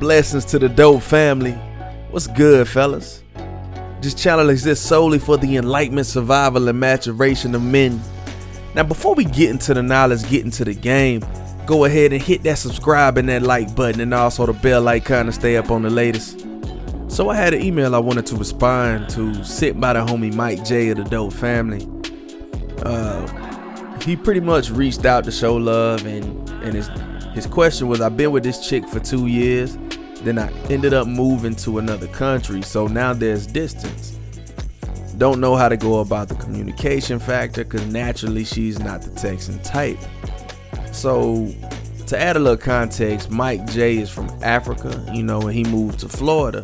Blessings to the dope family. What's good, fellas? This channel exists solely for the enlightenment, survival, and maturation of men. Now, before we get into the knowledge, get into the game, go ahead and hit that subscribe and that like button, and also the bell icon to stay up on the latest. So I had an email I wanted to respond to, sent by the homie Mike J of the dope family. He pretty much reached out to show love, and his question was, I've been with this chick for 2 years, then I ended up moving to another country, so now there's distance. Don't know how to go about the communication factor, because naturally she's not the texting type. So to add a little context, Mike J is from Africa, and he moved to Florida.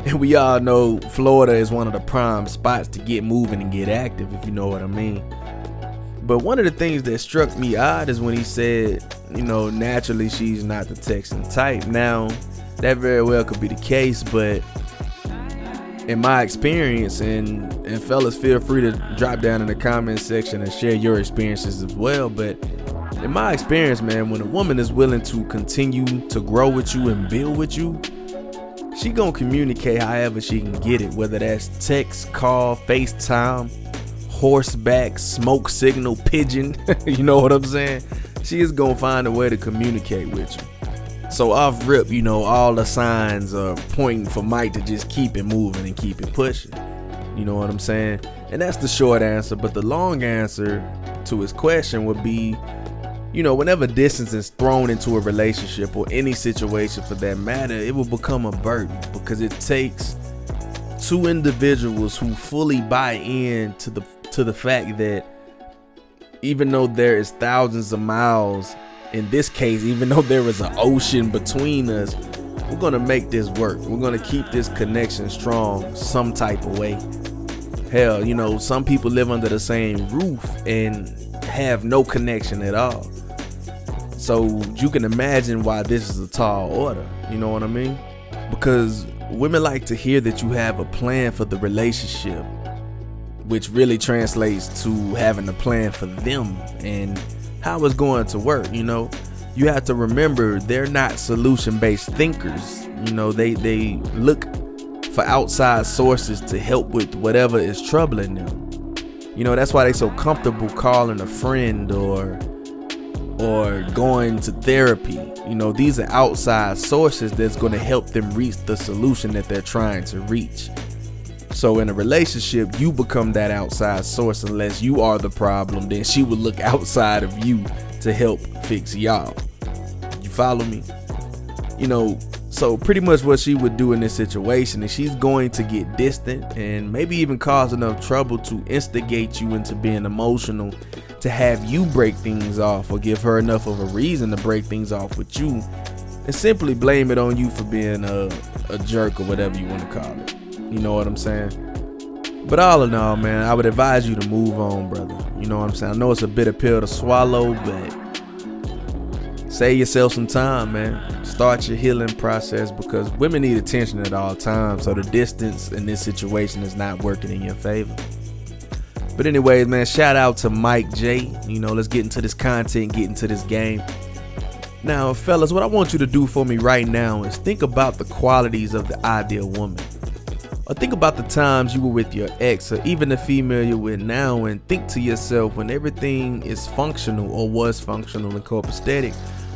And we all know Florida is one of the prime spots to get moving and get active, if you know what I mean. But one of the things that struck me odd is when he said, naturally she's not the texting type. Now, that very well could be the case, but in my experience, and fellas, feel free to drop down in the comment section and share your experiences as well. But in my experience, man, when a woman is willing to continue to grow with you and build with you, she gonna communicate however she can get it, whether that's text, call, FaceTime, horseback, smoke signal, pigeon, you know what I'm saying? She is gonna find a way to communicate with you. So off rip, all the signs are pointing for Mike to just keep it moving and keep it pushing. You know what I'm saying? And that's the short answer, but the long answer to his question would be, whenever distance is thrown into a relationship or any situation for that matter, it will become a burden, because it takes two individuals who fully buy in to the fact that even though there is thousands of miles, in this case, even though there is an ocean between us, we're gonna make this work. We're gonna keep this connection strong some type of way. Hell, some people live under the same roof and have no connection at all. So you can imagine why this is a tall order, you know what I mean? Because women like to hear that you have a plan for the relationship, which really translates to having a plan for them and how it's going to work. You have to remember, they're not solution-based thinkers. They look for outside sources to help with whatever is troubling them. That's why they're so comfortable calling a friend or going to therapy. These are outside sources that's going to help them reach the solution that they're trying to reach. So in a relationship, you become that outside source. Unless you are the problem, then she would look outside of you to help fix y'all. You follow me? So pretty much what she would do in this situation is she's going to get distant and maybe even cause enough trouble to instigate you into being emotional, to have you break things off, or give her enough of a reason to break things off with you, and simply blame it on you for being a jerk or whatever you want to call it. You know what I'm saying? But all in all, man, I would advise you to move on, brother. You know what I'm saying? I know it's a bitter pill to swallow, but save yourself some time, man. Start your healing process, because women need attention at all times. So the distance in this situation is not working in your favor. But anyways, man, shout out to Mike J. Let's get into this content, get into this game. Now, fellas, what I want you to do for me right now is think about the qualities of the ideal woman. Or think about the times you were with your ex, or even the female you're with now, and think to yourself, when everything is functional or was functional and copacetic,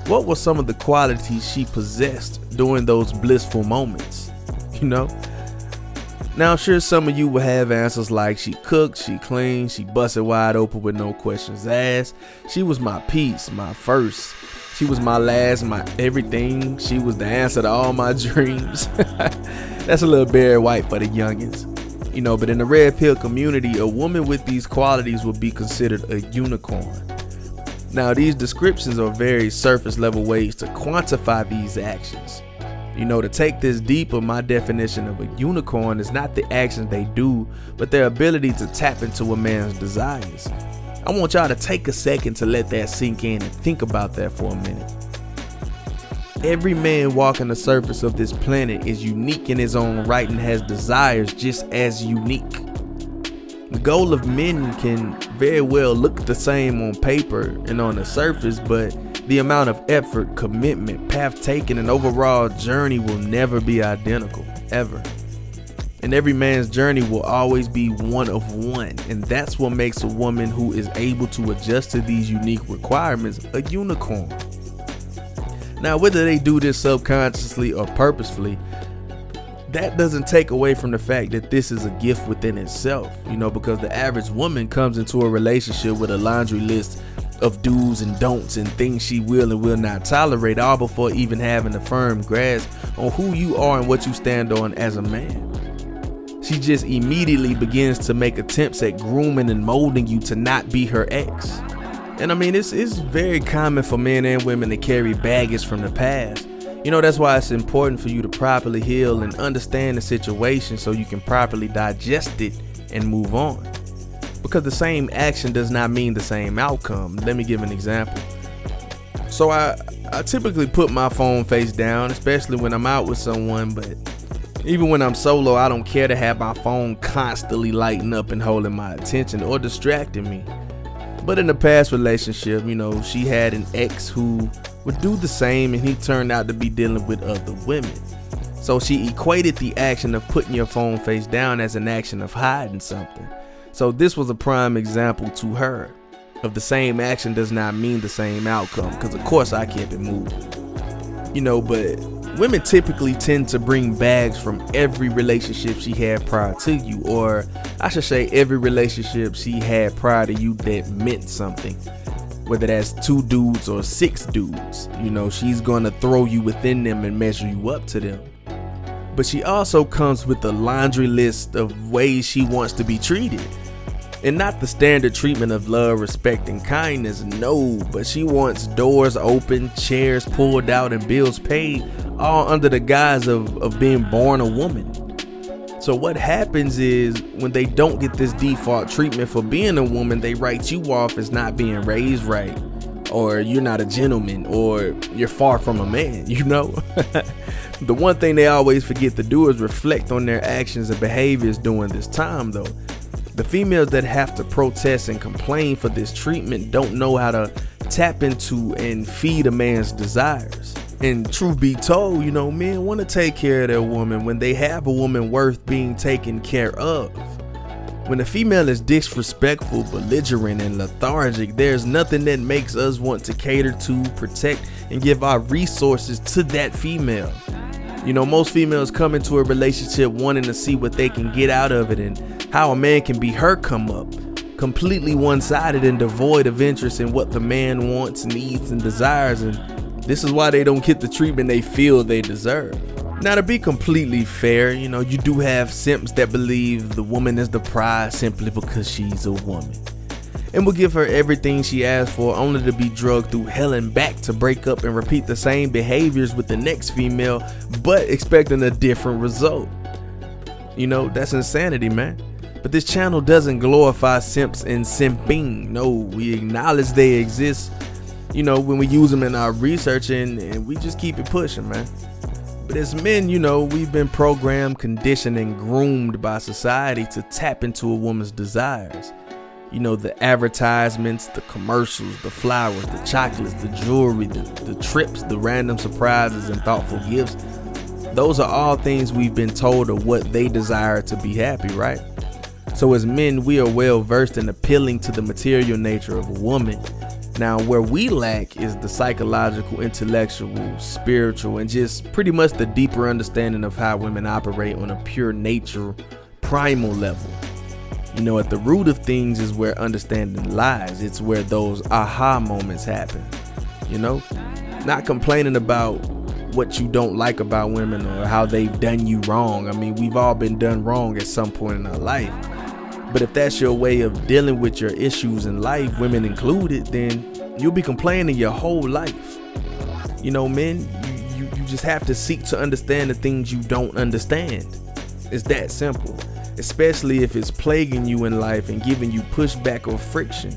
what were some of the qualities she possessed during those blissful moments? Now I'm sure some of you will have answers like, she cooked, she cleaned, she busted wide open with no questions asked, she was my peace, my first, she was my last, my everything, she was the answer to all my dreams. That's a little Barry White for the youngins. But in the red pill community, a woman with these qualities would be considered a unicorn. Now, these descriptions are very surface level ways to quantify these actions. To take this deeper, my definition of a unicorn is not the actions they do, but their ability to tap into a man's desires. I want y'all to take a second to let that sink in and think about that for a minute. Every man walking the surface of this planet is unique in his own right and has desires just as unique. The goal of men can very well look the same on paper and on the surface, but The amount of effort, commitment, path taken, and overall journey will never be identical, ever. And every man's journey will always be one of one. And that's what makes a woman who is able to adjust to these unique requirements a unicorn. Now, whether they do this subconsciously or purposefully, that doesn't take away from the fact that this is a gift within itself, because the average woman comes into a relationship with a laundry list of do's and don'ts and things she will and will not tolerate, all before even having a firm grasp on who you are and what you stand on as a man. She just immediately begins to make attempts at grooming and molding you to not be her ex. And I mean, it's very common for men and women to carry baggage from the past. That's why it's important for you to properly heal and understand the situation so you can properly digest it and move on. Because the same action does not mean the same outcome. Let me give an example. So I typically put my phone face down, especially when I'm out with someone, but even when I'm solo, I don't care to have my phone constantly lighting up and holding my attention or distracting me. But in the past relationship, she had an ex who would do the same, and he turned out to be dealing with other women. So she equated the action of putting your phone face down as an action of hiding something. So this was a prime example to her of the same action does not mean the same outcome, because of course I kept it moving. But women typically tend to bring bags from every relationship she had prior to you, or I should say every relationship she had prior to you that meant something. Whether that's 2 dudes or 6 dudes, she's gonna throw you within them and measure you up to them. But she also comes with a laundry list of ways she wants to be treated. And not the standard treatment of love, respect, and kindness, no, but she wants doors open, chairs pulled out, and bills paid, all under the guise of being born a woman. So what happens is when they don't get this default treatment for being a woman, they write you off as not being raised right, or you're not a gentleman, or you're far from a man, The one thing they always forget to do is reflect on their actions and behaviors during this time, though. The females that have to protest and complain for this treatment don't know how to tap into and feed a man's desires. And truth be told, men want to take care of their woman when they have a woman worth being taken care of. When a female is disrespectful, belligerent, and lethargic, there's nothing that makes us want to cater to, protect, and give our resources to that female. Most females come into a relationship wanting to see what they can get out of it and how a man can be her come up, completely one-sided and devoid of interest in what the man wants, needs, and desires, and this is why they don't get the treatment they feel they deserve. Now, to be completely fair, you do have simps that believe the woman is the prize simply because she's a woman, and will give her everything she asks for only to be drugged through hell and back to break up and repeat the same behaviors with the next female, but expecting a different result. That's insanity, man. But this channel doesn't glorify simps and simping. No, we acknowledge they exist, when we use them in our research, and we just keep it pushing, man. But as men, we've been programmed, conditioned, and groomed by society to tap into a woman's desires. The advertisements, the commercials, the flowers, the chocolates, the jewelry, the trips, the random surprises, and thoughtful gifts. Those are all things we've been told are what they desire to be happy, right? So as men, we are well versed in appealing to the material nature of a woman. Now, where we lack is the psychological, intellectual, spiritual, and just pretty much the deeper understanding of how women operate on a pure nature, primal level. At the root of things is where understanding lies. It's where those aha moments happen. Not complaining about what you don't like about women or how they've done you wrong. I mean, we've all been done wrong at some point in our life. But if that's your way of dealing with your issues in life, women included, then you'll be complaining your whole life. Men, you just have to seek to understand the things you don't understand. It's that simple, especially if it's plaguing you in life and giving you pushback or friction.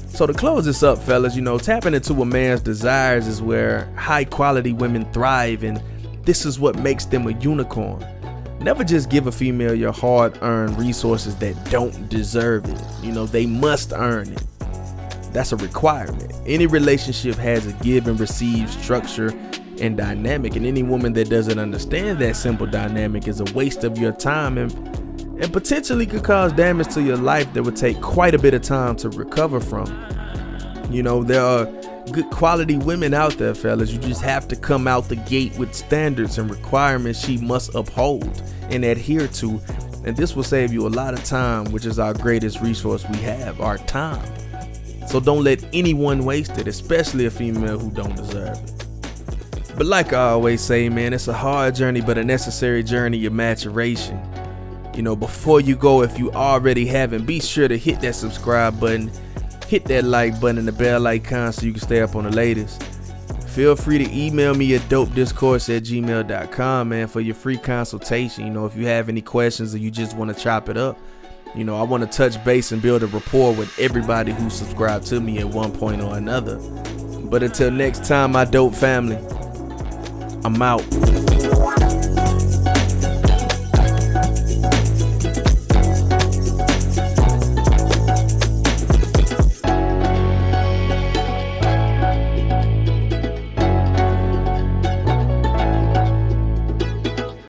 So to close this up, fellas, tapping into a man's desires is where high quality women thrive, and this is what makes them a unicorn. Never just give a female your hard-earned resources that don't deserve it. They must earn it. That's a requirement. Any relationship has a give and receive structure and dynamic, and any woman that doesn't understand that simple dynamic is a waste of your time and potentially could cause damage to your life that would take quite a bit of time to recover from. You know, there are good quality women out there, fellas. You just have to come out the gate with standards and requirements she must uphold and adhere to, and this will save you a lot of time, which is our greatest resource we have, our time. So don't let anyone waste it, especially a female who don't deserve it. But like I always say, man, it's a hard journey, but a necessary journey of maturation. You know, before you go, if you already haven't, be sure to hit that subscribe button, hit that like button and the bell icon so you can stay up on the latest. Feel free to email me at dopediscourse@gmail.com, man, for your free consultation. You know, if you have any questions or you just want to chop it up, you know, I want to touch base and build a rapport with everybody who subscribed to me at one point or another. But until next time, my dope family, I'm out.